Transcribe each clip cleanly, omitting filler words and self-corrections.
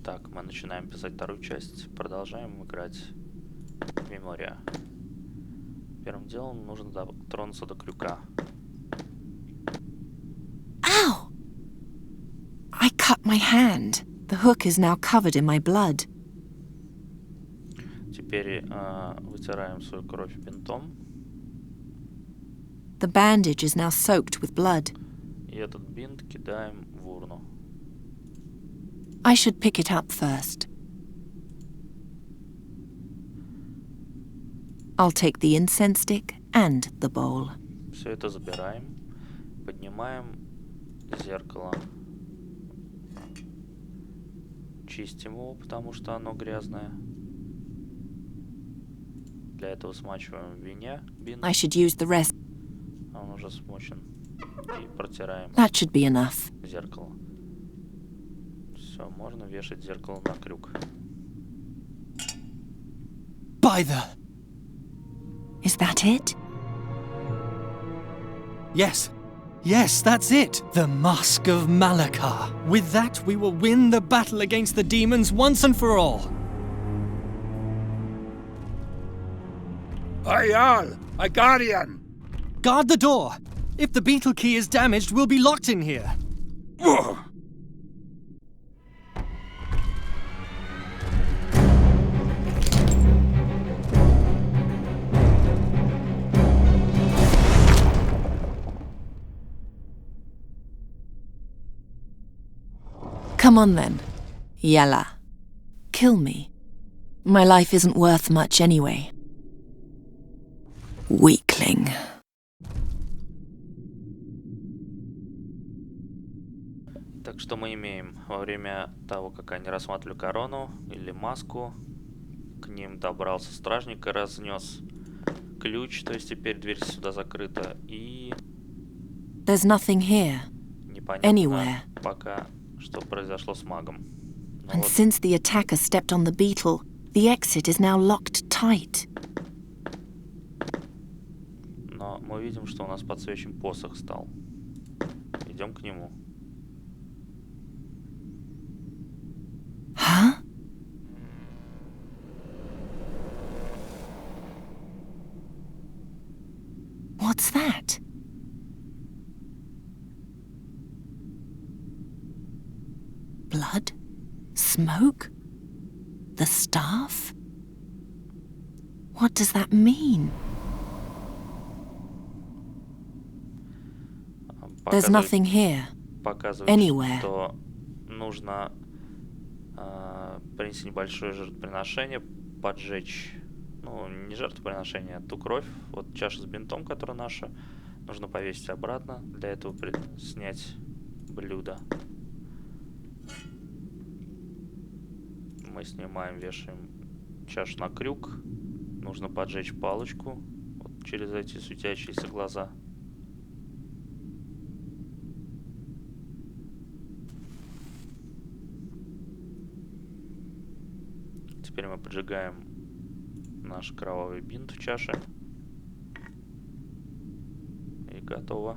Так, мы начинаем писать вторую часть. Продолжаем играть в Memoria. Первым делом нужно дотронуться до крюка. Ow! I cut my hand. The hook is now covered in my blood. Теперь вытираем свою кровь бинтом. The bandage is now soaked with blood. И этот бинт кидаем в урну. I should pick it up first. I'll take the incense stick and the bowl. Все это забираем. Поднимаем зеркало. Чистим его, потому что оно грязное. Для этого смачиваем в вине бинт. I should use the rest. Он уже смочен. И протираем That should be enough. зеркало. Все, можно вешать зеркало на крюк. By the... Is that it? Yes. Yes, that's it. The Mask of Malakar. With that, we will win the battle against the demons once and for all. Ayal, a guardian! Guard the door. If the beetle key is damaged, we'll be locked in here. Come on then. Yalla. Kill me. My life isn't worth much anyway. Weakling. Так что мы имеем во время того, как они рассматривали корону или маску, к ним добрался стражник и разнес ключ, то есть теперь дверь сюда закрыта, и There's nothing here. непонятно Anywhere. пока, что произошло с магом. Но And вот since the attacker stepped on the beetle, the exit is now locked tight. но мы видим, что у нас подсвечен посох стал. Идем к нему. Huh? What's that? Blood? Smoke? The staff? What does that mean? There's nothing here. Показывает, Anywhere. что нужно принести небольшое жертвоприношение, поджечь, ну, не жертвоприношение, а ту кровь, вот чаша с бинтом, которая наша, нужно повесить обратно, для этого снять блюдо. Мы снимаем, вешаем чашу на крюк, нужно поджечь палочку вот через эти светящиеся глаза. Теперь мы поджигаем наш кровавый бинт в чаше. И готово.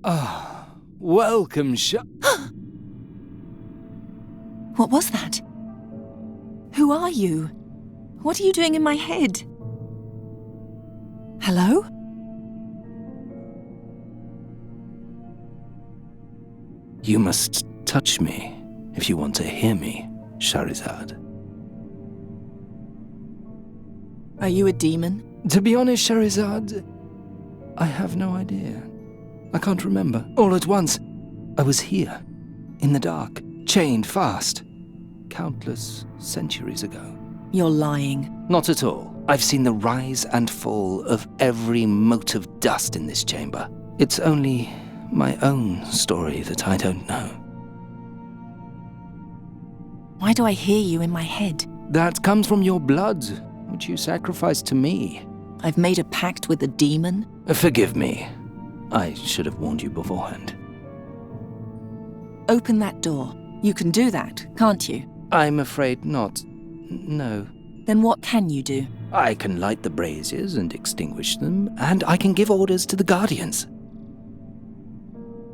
Ah, welcome, What was that? Who are you? What are you doing in my head? Hello? You must touch me if you want to hear me, Shahrazad. Are you a demon? To be honest, Shahrazad, I have no idea. I can't remember. All at once, I was here, in the dark, chained fast, countless centuries ago. You're lying. Not at all. I've seen the rise and fall of every mote of dust in this chamber. It's only my own story that I don't know. Why do I hear you in my head? That comes from your blood, which you sacrificed to me. I've made a pact with a demon. Forgive me. I should have warned you beforehand. Open that door. You can do that, can't you? I'm afraid not. No. Then what can you do? I can light the braziers and extinguish them, and I can give orders to the guardians.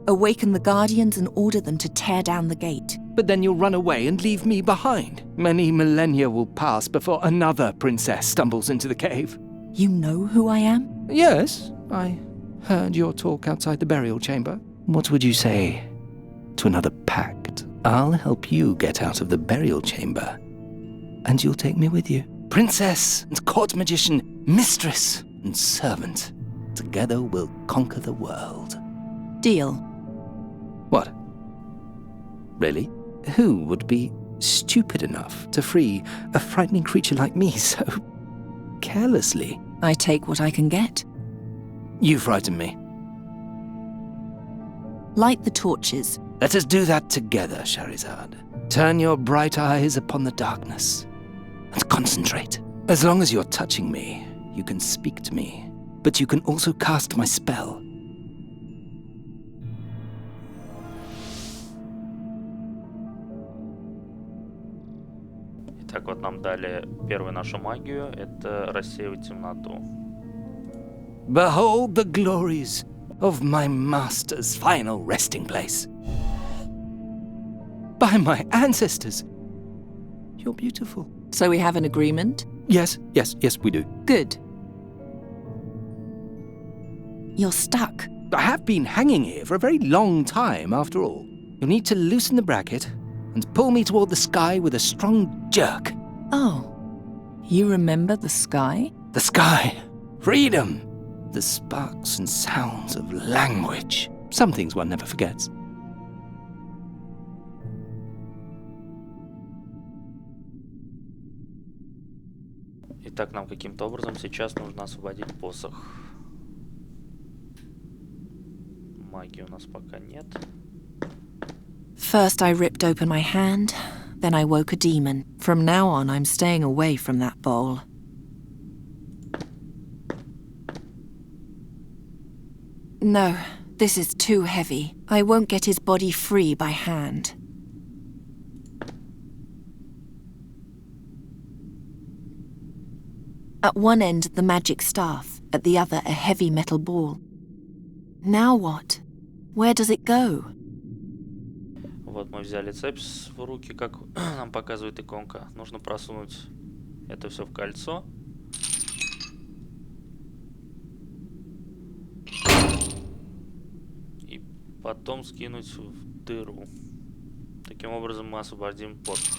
Awaken the Guardians and order them to tear down the gate. But then you'll run away and leave me behind. Many millennia will pass before another princess stumbles into the cave. You know who I am? Yes, I heard your talk outside the burial chamber. What would you say to another pact? I'll help you get out of the burial chamber, and you'll take me with you. Princess and court magician, mistress and servant. Together we'll conquer the world. Deal. What? Really? Who would be stupid enough to free a frightening creature like me so carelessly? I take what I can get. You frighten me. Light the torches. Let us do that together, Shahrazad. Turn your bright eyes upon the darkness and concentrate. As long as you're touching me, you can speak to me, but you can also cast my spell. Итак, вот нам дали первую нашу магию, это рассеивать темноту. Behold the glories of my master's final resting place. By my ancestors, you're beautiful. So we have an agreement? Yes, we do. Good. You're stuck. I have been hanging here for a very long time, after all. You'll need to loosen the bracket and pull me toward the sky with a strong jerk. Oh. You remember the sky? The sky. Freedom. The sparks and sounds of language. Some things one never forgets. Итак, нам каким-то образом сейчас нужно освободить посох. Магии у нас пока нет. First I ripped open my hand, then I woke a demon. From now on, I'm staying away from that bowl. No, this is too heavy. I won't get his body free by hand. At one end, the magic staff, at the other, a heavy metal ball. Now what? Where does it go? Вот мы взяли цепь в руки, как нам показывает иконка. Нужно просунуть это все в кольцо. И потом скинуть в дыру. Таким образом мы освободим посох.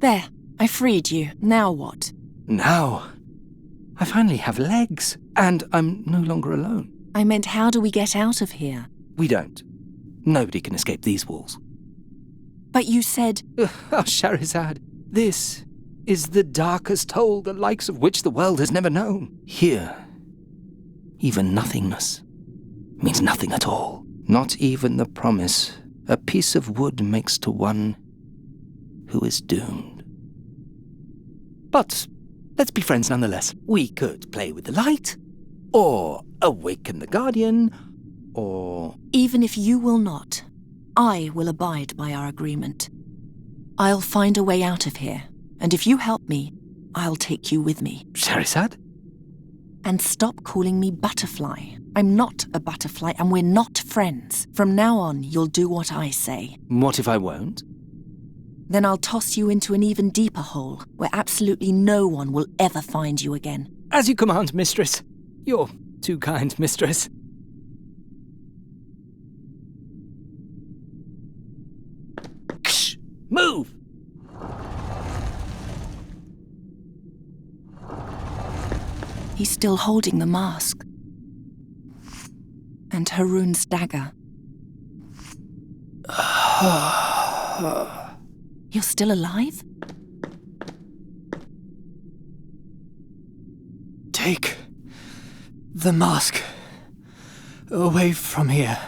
There, I freed you. Now what? Now, I finally have legs, and I'm no longer alone. I meant, how do we get out of here? We don't. Nobody can escape these walls. But you said... Oh, Shahrazad, this is the darkest hole, the likes of which the world has never known. Here, even nothingness means nothing at all. Not even the promise a piece of wood makes to one who is doomed. But let's be friends nonetheless. We could play with the light, or awaken the Guardian, or... Even if you will not, I will abide by our agreement. I'll find a way out of here, and if you help me, I'll take you with me. Shahrazad? And stop calling me Butterfly. I'm not a butterfly, and we're not friends. From now on, you'll do what I say. What if I won't? Then I'll toss you into an even deeper hole, where absolutely no one will ever find you again. As you command, mistress. You're too kind, mistress. Ksh! Move! He's still holding the mask. And Haroon's dagger. You're still alive? Take the mask away from here.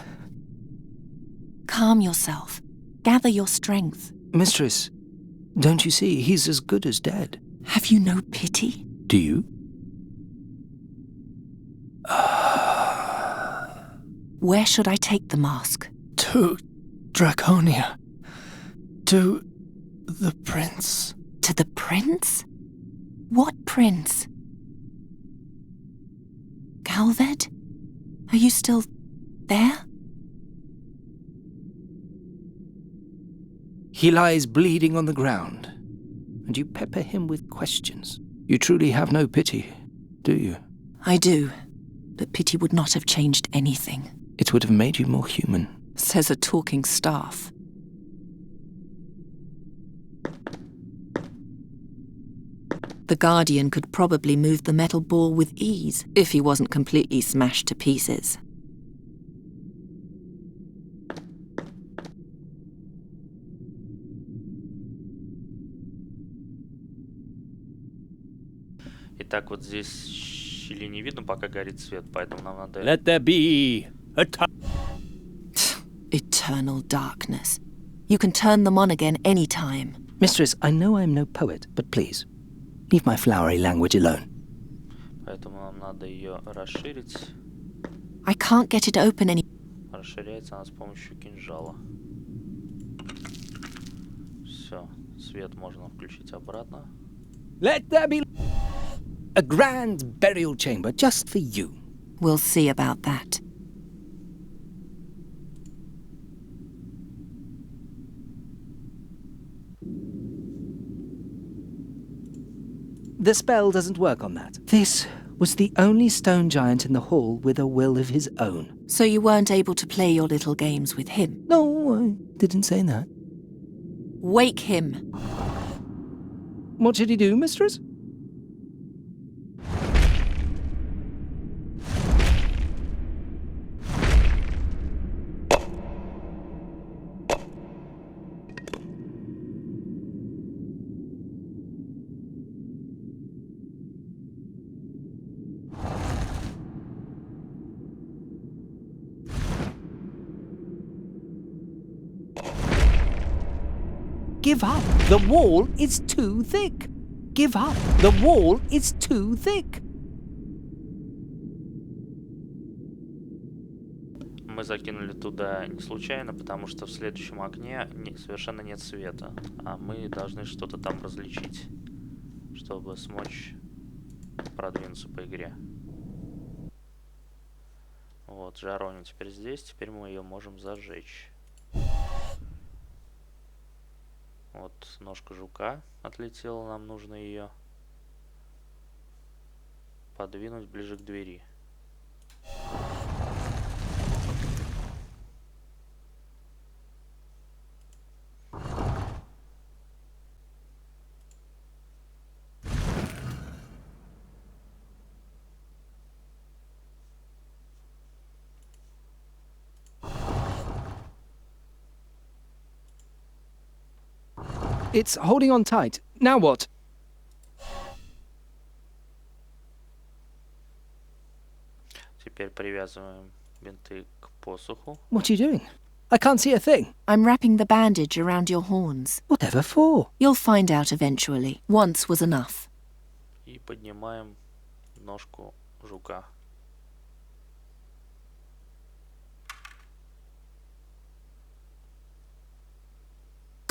Calm yourself. Gather your strength. Mistress, don't you see he's as good as dead? Have you no pity? Do you? Where should I take the mask? To Draconia. To the prince. To the prince? What prince? Calved? Are you still there? He lies bleeding on the ground, and you pepper him with questions. You truly have no pity, do you? I do, but pity would not have changed anything. It would have made you more human. Says a talking staff. The Guardian could probably move the metal ball with ease if he wasn't completely smashed to pieces. Итак, вот здесь щели не видно, пока горит свет, поэтому нам надо... Let there be a Eternal darkness. You can turn them on again any time. Mistress, I know I'm no poet, but please, leave my flowery language alone. Поэтому нам надо ее расширить. I can't get it open any... Расширяется она с помощью кинжала. Все, свет можно включить обратно. Let there be a grand burial chamber just for you. We'll see about that. The spell doesn't work on that. This was the only stone giant in the hall with a will of his own. So you weren't able to play your little games with him? No, I didn't say that. Wake him. What should he do, mistress? Give up. The wall is too thick. Give up. The wall is too thick. Мы закинули туда не случайно, потому что в следующем окне совершенно нет света. А мы должны что-то там различить, чтобы смочь продвинуться по игре. Вот, жаровня теперь здесь. Теперь мы ее можем зажечь. Вот ножка жука отлетела, нам нужно ее подвинуть ближе к двери. It's holding on tight. Now what? Теперь привязываем бинты к посоху. What are you doing? I can't see a thing. I'm wrapping the bandage around your horns. Whatever for? You'll find out eventually. Once was enough. И поднимаем ножку жука.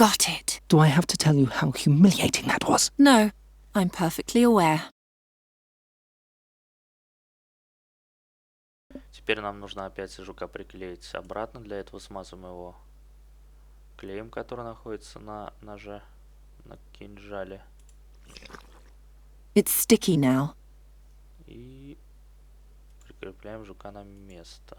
Got it. Do I have to tell you how humiliating that was? No, I'm perfectly aware. Теперь нам нужно опять жука приклеить обратно. Для этого смазываем его клеем, который находится на ноже, на кинжале. It's sticky now. И прикрепляем жука на место.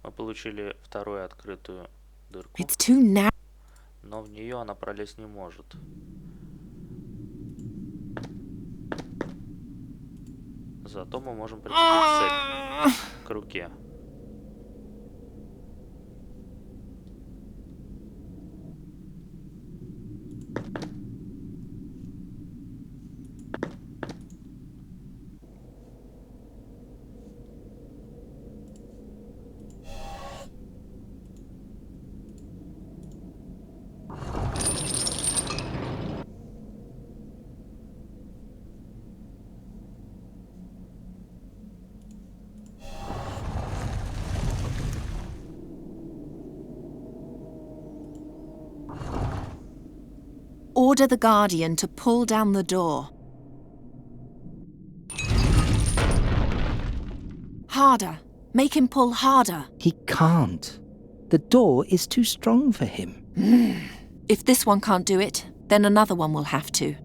Мы получили вторую открытую дырку, It's too narrow. но в нее она пролезть не может. Зато мы можем прицепить цепь к руке. Order the Guardian to pull down the door. Harder. Make him pull harder. He can't. The door is too strong for him. If this one can't do it, then another one will have to.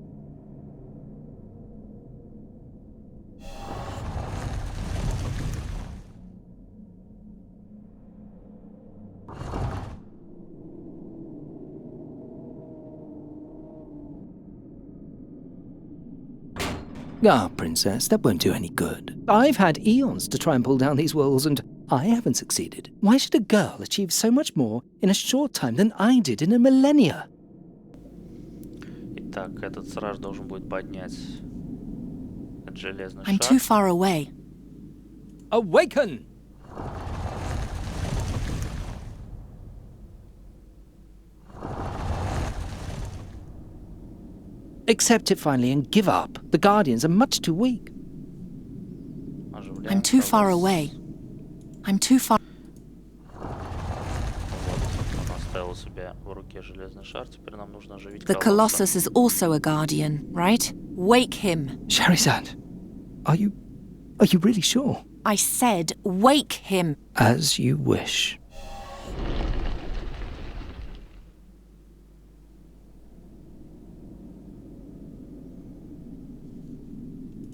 Ah, Princess, that won't do any good. I've had eons to try and pull down these walls, and I haven't succeeded. Why should a girl achieve so much more in a short time than I did in a millennia? Итак, этот страж должен будет поднять этот железный I'm шар. too far away. Awaken! Accept it finally and give up. The Guardians are much too weak. Оживляем I'm too far Колосс. away. I'm too far. Вот, он оставил у себя в руке железный шар. Теперь нам нужно оживить The Колосса. Colossus is also a Guardian, right? Wake him. Charizard, are you really sure? I said wake him. As you wish.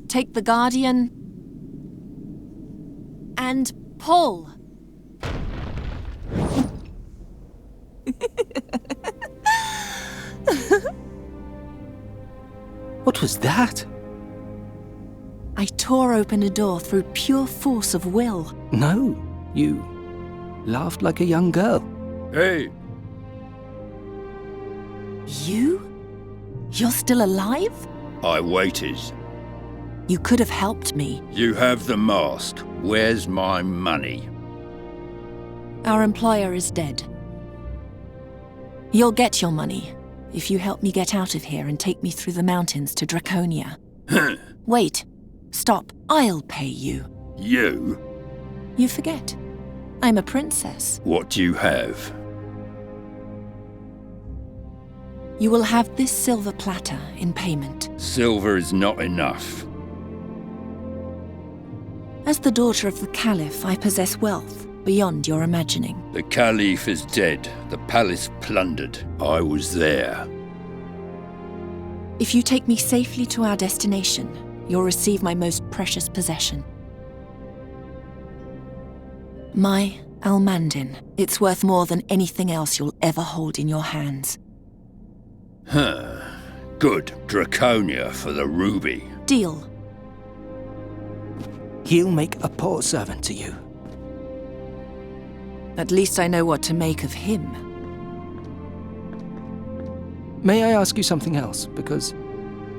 Take the Guardian and pull. What was that? I tore open a door through pure force of will. No, you laughed like a young girl. Hey, You? You're still alive? I waited. You could have helped me. You have the mask. Where's my money? Our employer is dead. You'll get your money if you help me get out of here and take me through the mountains to Draconia. Wait. Stop. I'll pay you. You? You forget. I'm a princess. What do you have? You will have this silver platter in payment. Silver is not enough. As the daughter of the Caliph, I possess wealth beyond your imagining. The Caliph is dead. The palace plundered. I was there. If you take me safely to our destination, you'll receive my most precious possession. My Almandin. It's worth more than anything else you'll ever hold in your hands. Huh. Good. Draconia for the ruby. Deal. He'll make a poor servant to you. At least I know what to make of him. May I ask you something else? Because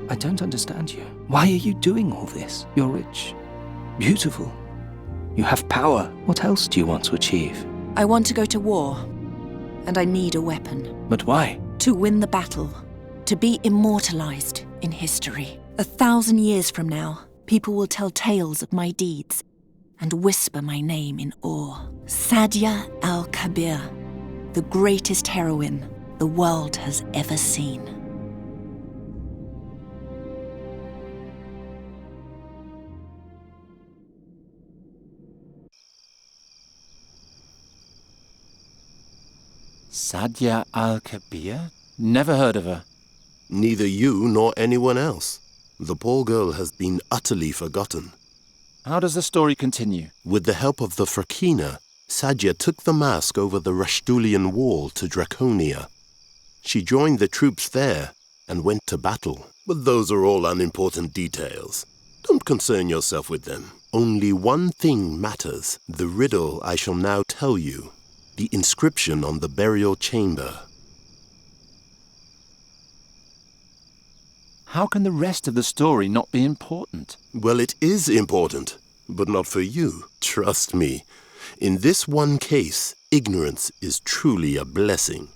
I don't understand you. Why are you doing all this? You're rich, beautiful. You have power. What else do you want to achieve? I want to go to war, and I need a weapon. But why? To win the battle, to be immortalized in history. 1,000 years from now, people will tell tales of my deeds and whisper my name in awe. Sadia al-Kabir, the greatest heroine the world has ever seen. Sadia al-Kabir? Never heard of her. Neither you nor anyone else. The poor girl has been utterly forgotten. How does the story continue? With the help of the Frakina, Sadia took the mask over the Rashtulian wall to Draconia. She joined the troops there and went to battle. But those are all unimportant details. Don't concern yourself with them. Only one thing matters, the riddle I shall now tell you. The inscription on the burial chamber. How can the rest of the story not be important? Well, it is important, but not for you. Trust me. In this one case, ignorance is truly a blessing.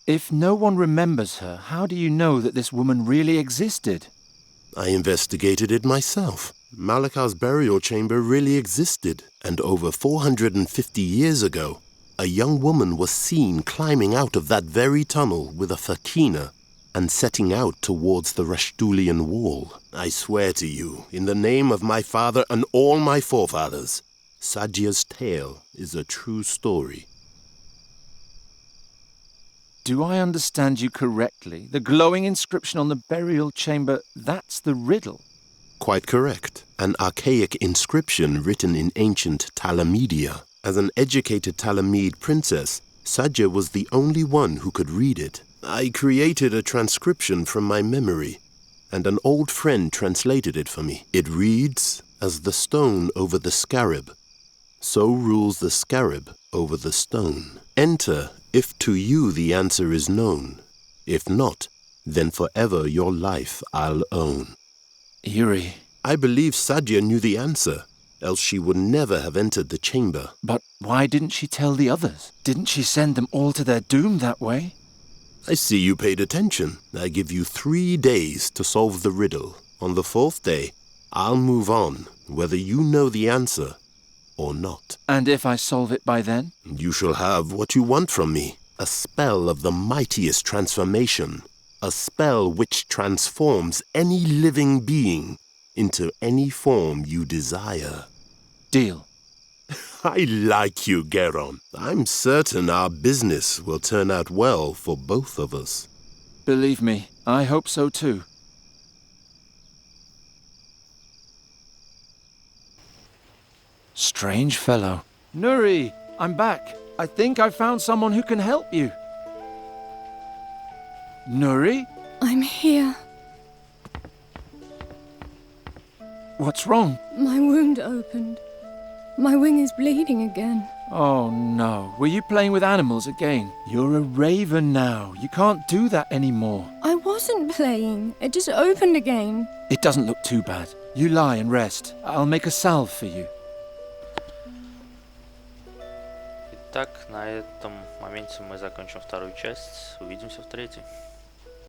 If no one remembers her, how do you know that this woman really existed? I investigated it myself. Malakar's burial chamber really existed, and over 450 years ago, a young woman was seen climbing out of that very tunnel with a fakina and setting out towards the Rashtulian wall. I swear to you, in the name of my father and all my forefathers, Sadya's tale is a true story. Do I understand you correctly? The glowing inscription on the burial chamber, that's the riddle? Quite correct. An archaic inscription written in ancient Talamedia. As an educated Talamede princess, Sadya was the only one who could read it. I created a transcription from my memory, and an old friend translated it for me. It reads, as the stone over the scarab, so rules the scarab over the stone. Enter if to you the answer is known. If not, then forever your life I'll own. Eerie. I believe Sadya knew the answer, else she would never have entered the chamber. But why didn't she tell the others? Didn't she send them all to their doom that way? I see you paid attention. I give you 3 days to solve the riddle. On the 4th day, I'll move on, whether you know the answer or not. And if I solve it by then? You shall have what you want from me. A spell of the mightiest transformation. A spell which transforms any living being into any form you desire. Deal. I like you, Geron. I'm certain our business will turn out well for both of us. Believe me, I hope so too. Strange fellow. Nuri, I'm back. I think I found someone who can help you. Nuri? I'm here. What's wrong? My wound opened. My wing is bleeding again. Oh no, were you playing with animals again? You're a raven now. You can't do that anymore. I wasn't playing. It just opened again. It doesn't look too bad. You lie and rest. I'll make a salve for you. Итак, на этом моменте мы закончим вторую часть. Увидимся в третьей.